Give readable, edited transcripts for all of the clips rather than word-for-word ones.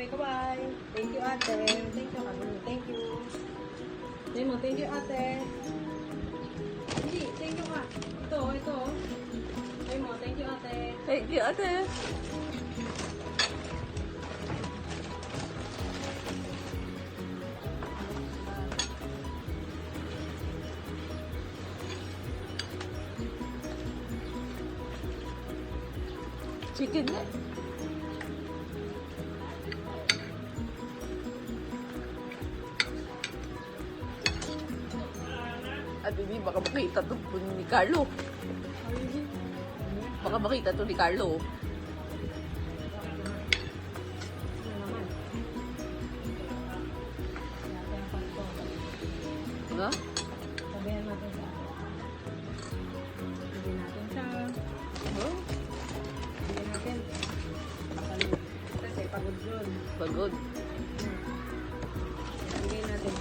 Kaway. Thank you, ate. Thank you, kami. Thank you. Thank you, ate. Hindi, thank you ka. Ito. Thank you, ate. Thank you, ate. Chicken na. At hindi, baka makita ito ni Carlo. Baka makita ito ni Carlo. Diba? Sabihan natin siya. Sabihan natin siya. Huh? Sabihan natin. Pagod. Kasi pagod yun. Pagod. Sabihan natin.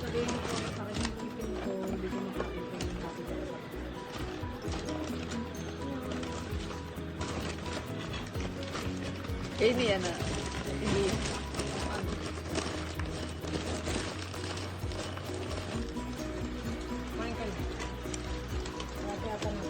Sabihin ko sa akin yung ipin ko, hindi ko makapin ko yung happy talaga. Eh, hindi yan ah. Hindi. Kumain ka na. Hati-hatan mo.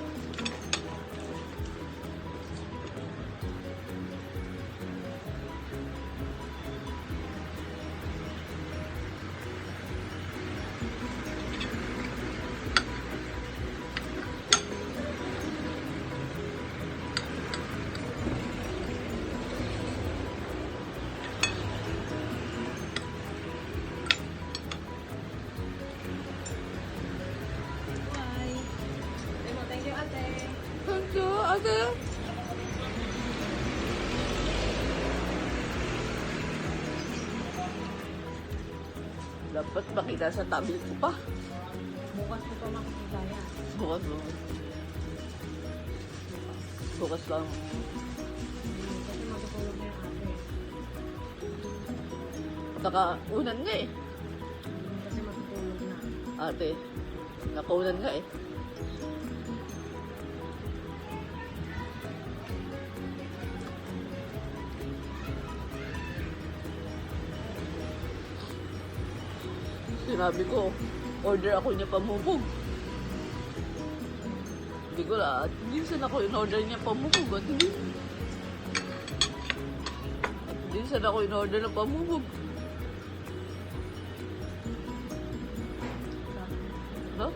Bye. Thank you, ate. Thank you, ate. Dapat makita sa tablet ko pa. Bukas ko pa makikita yan. Bukas mo. Bukas lang. Kasi matutulog na yung ate. Nakaunan nga eh. Kasi matutulog na. Ate, nakaunan nga eh. Sinabi ko, order ako niya pamubog. Hindi ko lahat. Minsan ako in-order niya pamubog. At hindi. Minsan ako in-order ng pamubog. No?